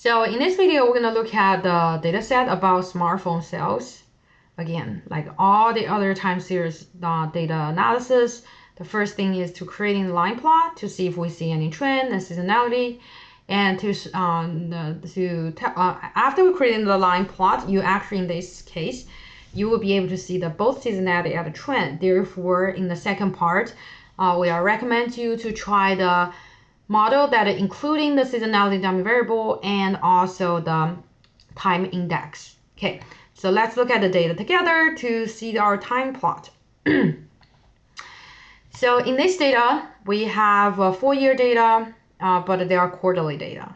So in this video, we're going to look at the data set about smartphone sales. Again, like all the other time series data analysis, the first thing is to creating a line plot to see if we see any trend and seasonality. And after we creating the line plot, you actually, in this case, you will be able to see the both seasonality and the trend. Therefore, in the second part, we recommend you to try the model that including the seasonality dummy variable and also the time index. Okay, so let's look at the data together to see our time plot. So in this data, we have 4-year data, but they are quarterly data.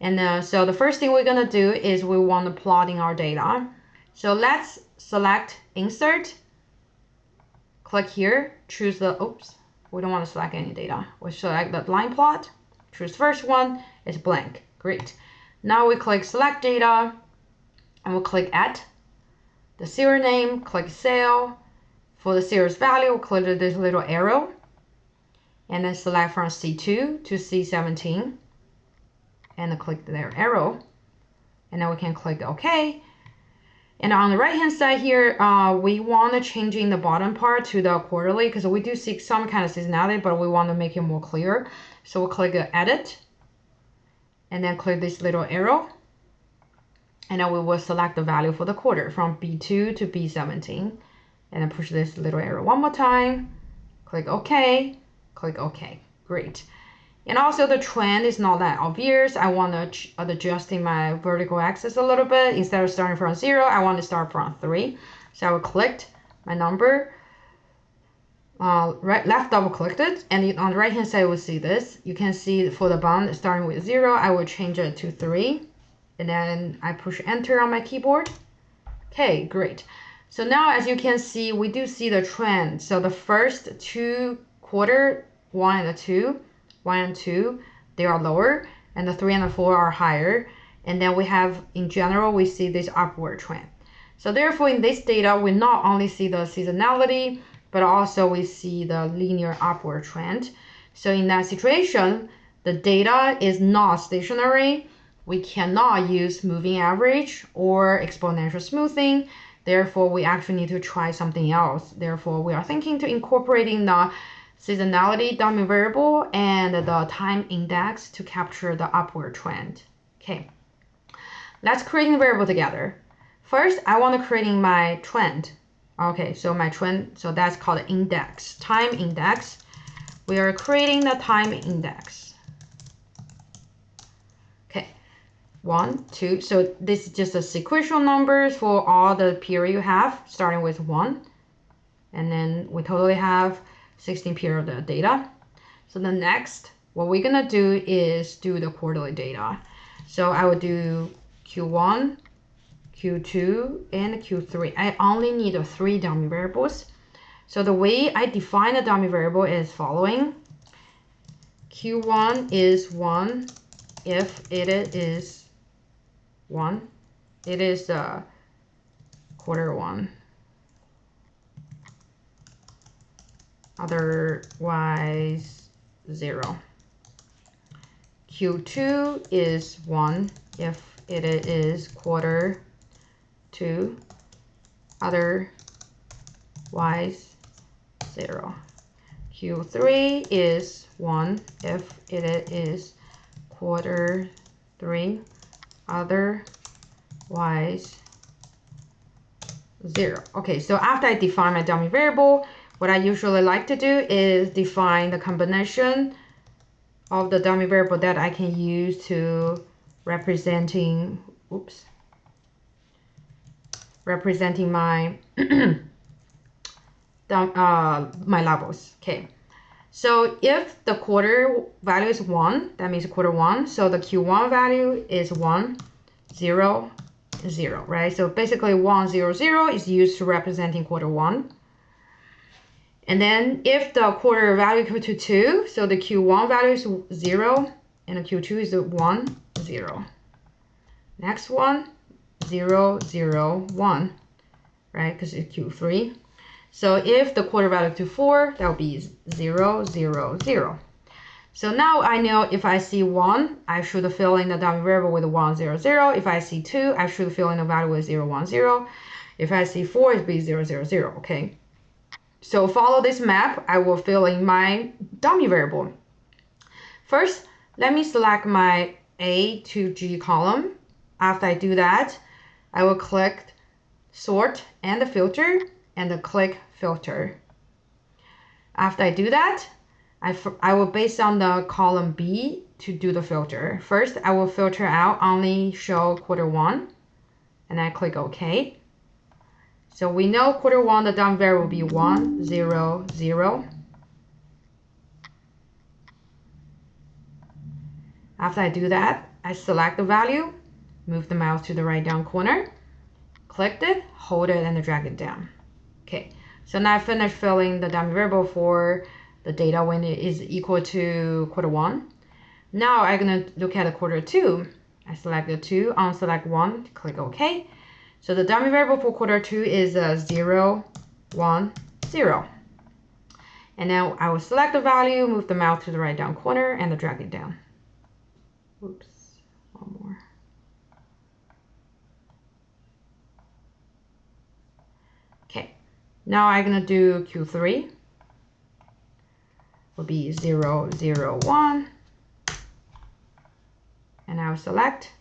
And so the first thing we're gonna do is we want to plotting our data. So let's select insert, click here, choose the, we don't want to select any data. We select the line plot, choose first one, it's blank, great. Now we click select data, and we'll click add the serial name, click cell. For the series value, we'll click this little arrow, and then select from C2 to C17, and then click their arrow, and then we can click OK. And on the right hand side here, we want to change in the bottom part to the quarterly because we do see some kind of seasonality, but we want to make it more clear. So we'll click edit and then click this little arrow. And then we will select the value for the quarter from B2 to B17. And then push this little arrow one more time. Click OK, click OK. Great. And also the trend is not that obvious. I want to adjust in my vertical axis a little bit. Instead of starting from 0, I want to start from 3. So I will click my number, left double clicked it, and on the right hand side we'll see this. You can see for the bound starting with 0, I will change it to 3. And then I push enter on my keyboard. Okay, great. So now as you can see, we do see the trend. So the first two quarter, 1 and 2, 1 and 2, they are lower, and the 3 and the 4 are higher. And then we have, in general, we see this upward trend. So therefore, in this data, we not only see the seasonality, but also we see the linear upward trend. So in that situation, the data is not stationary. We cannot use moving average or exponential smoothing. Therefore, we actually need to try something else. Therefore, we are thinking to incorporating the seasonality dummy variable and the time index to capture the upward trend. Okay, let's create the variable together. First, I want to create my trend. Okay, so my trend, so that's called index, time index. We are creating the time index. Okay, 1, 2, so this is just a sequential numbers for all the period you have, starting with 1. And then we totally have 16 period of the data. So the next, what we're gonna do is do the quarterly data. So I would do Q1, Q2, and Q3. I only need 3 dummy variables. So the way I define a dummy variable is following. Q1 is 1 if it is 1. It is quarter 1. Otherwise 0. Q2 is 1 if it is quarter 2, otherwise 0. Q3 is 1 if it is quarter 3, otherwise 0. Okay, so after I define my dummy variable, what I usually like to do is define the combination of the dummy variable that I can use to representing my my levels. Okay, so if the quarter value is 1, that means quarter 1. So the Q1 value is 1, 0, 0, right? So basically 1, 0, 0 is used to representing quarter 1. And then if the quarter value equal to 2, so the Q1 value is 0, and the Q2 is 1, 0. Next one, 0, 0, 1, right? Because it's Q3. So if the quarter value to 4, that would be 0, 0, 0. So now I know if I see 1, I should fill in the dummy variable with 1, 0, 0. If I see 2, I should fill in the value with 0, 1, 0. If I see 4, it'd be 0, 0, 0, okay? So follow this map, I will fill in my dummy variable. First, let me select my A to G column. After I do that, I will click sort and filter and click filter. After I do that, I will base on the column B to do the filter. First, I will filter out only show Q1 and I click OK. So we know Q1, the dummy variable will be 1, 0, 0. After I do that, I select the value, move the mouse to the right down corner, click it, hold it, and drag it down. Okay, so now I finished filling the dummy variable for the data when it is equal to Q1. Now I'm going to look at the Q2. I select the 2, unselect 1, click OK. So the dummy variable for Q2 is 0, 1, 0. And now I will select the value, move the mouse to the right down corner, and drag it down. Oops, one more. Okay, now I'm going to do Q3. Will be 0, 0, 1. And I will select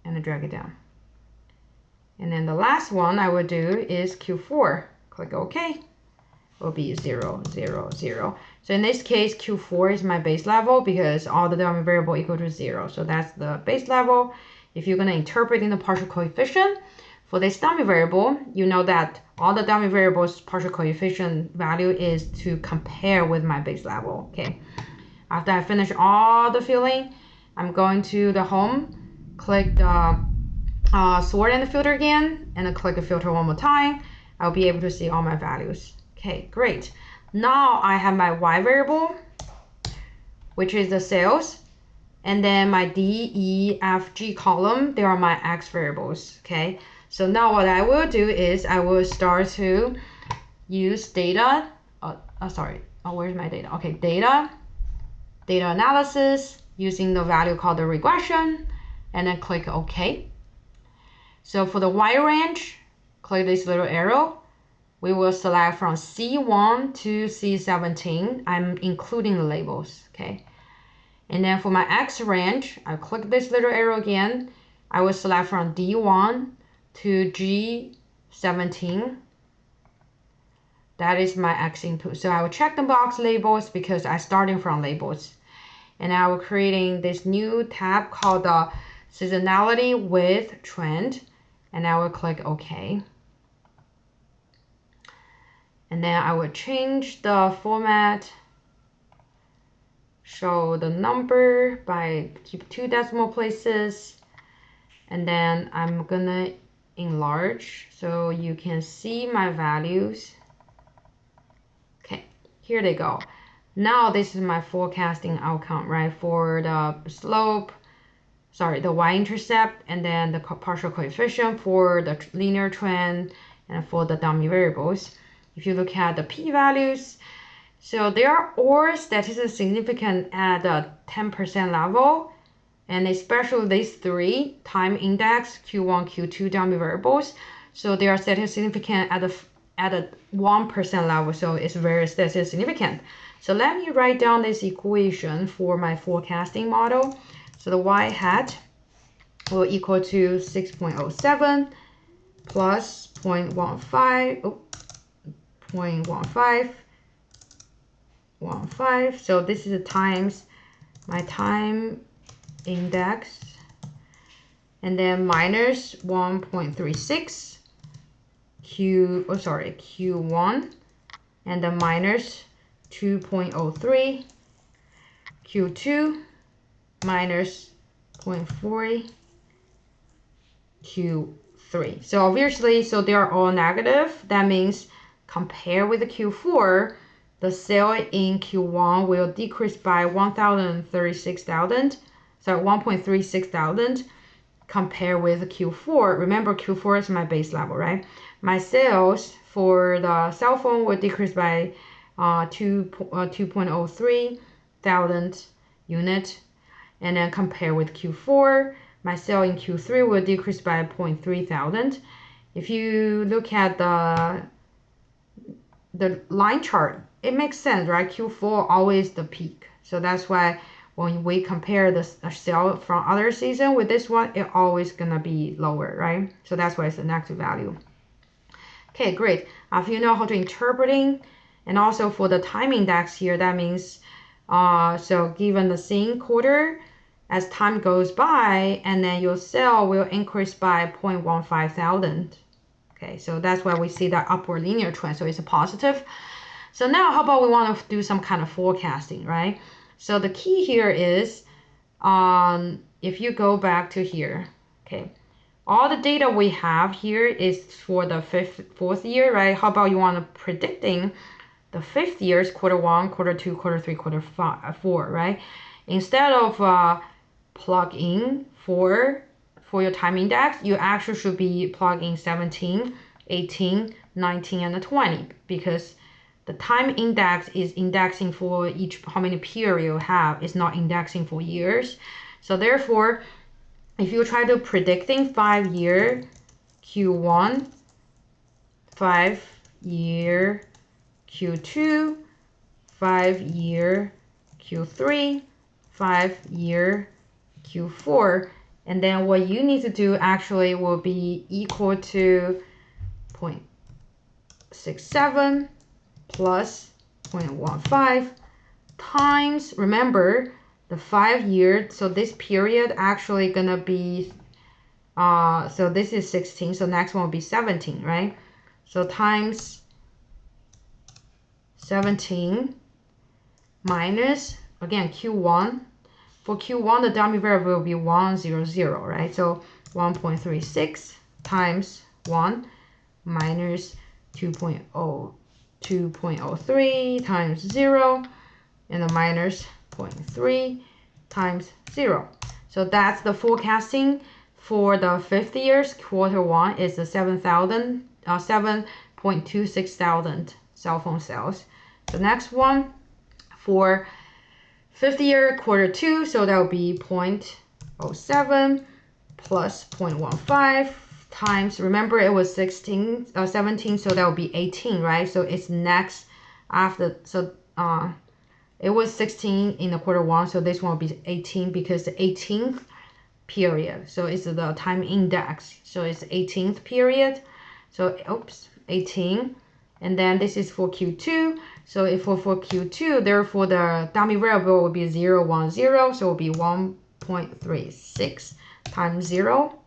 and drag it down. And then the last one I will do is Q4. Click OK. Will be 0, 0, 0. So in this case, Q4 is my base level because all the dummy variable equal to 0. So that's the base level. If you're going to interpret in the partial coefficient for this dummy variable, you know that all the dummy variables partial coefficient value is to compare with my base level. Okay. After I finish all the filling, I'm going to the home, click the sort and filter again, and then click the filter one more time. I'll be able to see all my values. Okay, great. Now I have my Y variable, which is the sales, and then my D, E, F, G column, they are my X variables. Okay, so now what I will do is I will start to use data. Where's my data? Okay, data analysis using the value called the regression, and then click OK. So for the Y range, click this little arrow. We will select from C1 to C17. I'm including the labels, okay? And then for my X range, I click this little arrow again. I will select from D1 to G17. That is my X input. So I will check the box labels because I'm starting from labels. And I will creating this new tab called the Seasonality with Trend. And I will click OK. And then I will change the format, show the number by keep 2 decimal places, and then I'm gonna enlarge so you can see my values. Okay, here they go. Now this is my forecasting outcome, right? For the slope, the y-intercept, and then the partial coefficient for the linear trend and for the dummy variables. If you look at the p-values, so they are all statistically significant at the 10% level, and especially these 3 time index, Q1, Q2 dummy variables. So they are statistically significant at a 1% level, so it's very statistically significant. So let me write down this equation for my forecasting model. So the y hat will equal to 6.07 plus 0.15. 0.15. So this is times my time index, and then minus 1.36 Q1, and then minus 2.03 Q2, minus 0.40 Q3. So obviously, so they are all negative. That means compare with the Q4, the sale in Q1 will decrease by 1.36 thousand compare with Q4. Remember, Q4 is my base level, right? My sales for the cell phone will decrease by 2.03 thousand unit, and then compare with Q4, my sale in Q3 will decrease by 0.3 thousand. If you look at the line chart, it makes sense, right? Q4 always the peak. So that's why when we compare the sale from other season with this one, it always gonna be lower, right? So that's why it's a negative value. Okay, great. If you know how to interpreting, and also for the time index here, that means so given the same quarter, as time goes by, and then your sale will increase by 0.15 thousand. Okay, so that's why we see that upward linear trend. So it's a positive. So now how about we want to do some kind of forecasting, right? So the key here is if you go back to here, okay, all the data we have here is for the fourth year, right? How about you want to predicting the fifth year's Q1, Q2, Q3, Q4, right? Instead of plug in for your time index, you actually should be plugging 17, 18, 19, and 20, because the time index is indexing for each how many period you have. It's not indexing for years. So therefore, if you try to predicting 5-year Q1, 5-year Q2, 5-year Q3, 5-year Q4, and then what you need to do actually will be equal to 0.67 plus 0.15 times, remember, the 5 year, so this period actually gonna be, so this is 16, so next one will be 17, right? So times 17 minus, again, Q1. For Q1, the dummy variable will be 100, right? So 1.36 times 1 minus 2.03 times 0, and the minus 0.3 times 0. So that's the forecasting for the fifth year's Q1 is the 7.26 thousand cell phone sales. The next one for fifth year Q2, so that will be 0.07 plus 0.15 times, remember it was 17, so that will be 18, right? So it's next after, so it was 16 in the Q1, so this one will be 18 because the 18th period, so it's the time index, so it's 18th period, so oops, 18, and then this is for Q2, so if for Q2, therefore the dummy variable will be 0, 1, 0, so it will be 1.36 times 0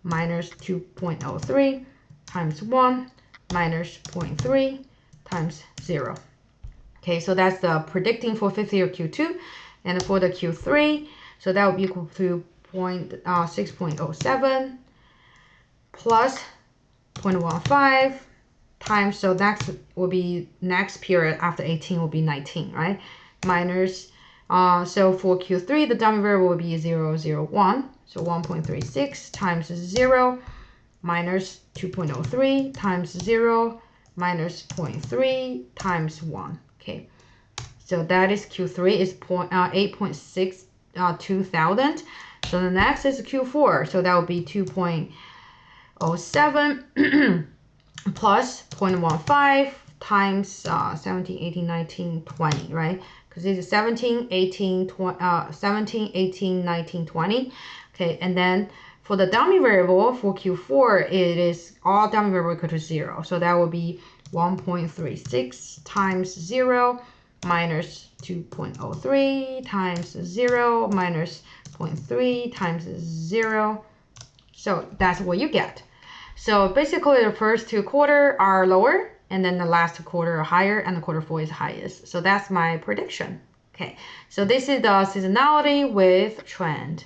minus 2.03 times 1 minus 0.3 times 0. Okay, so that's the predicting for fifth year Q2, and for the Q3, so that will be equal to 6.07 plus 0.15 times, so next will be next period after 18 will be 19, right? Minus, so for Q3, the dummy variable will be 0, 0, 1, so 1.36 times 0 minus 2.03 times 0 minus 0.3 times 1. Okay, so that is Q3 is 8.62 thousand. So the next is Q4, so that will be 2.07 plus 0.15 times 17, 18, 19, 20, right? Because this is 17, 18, 17, 18, 19, 20. Okay, and then for the dummy variable for Q4, it is all dummy variable equal to 0. So that will be 1.36 times 0 minus 2.03 times 0 minus 0.3 times 0. So that's what you get. So basically the first two quarters are lower, and then the last quarter are higher, and the Q4 is highest. So that's my prediction. Okay, so this is the seasonality with trend.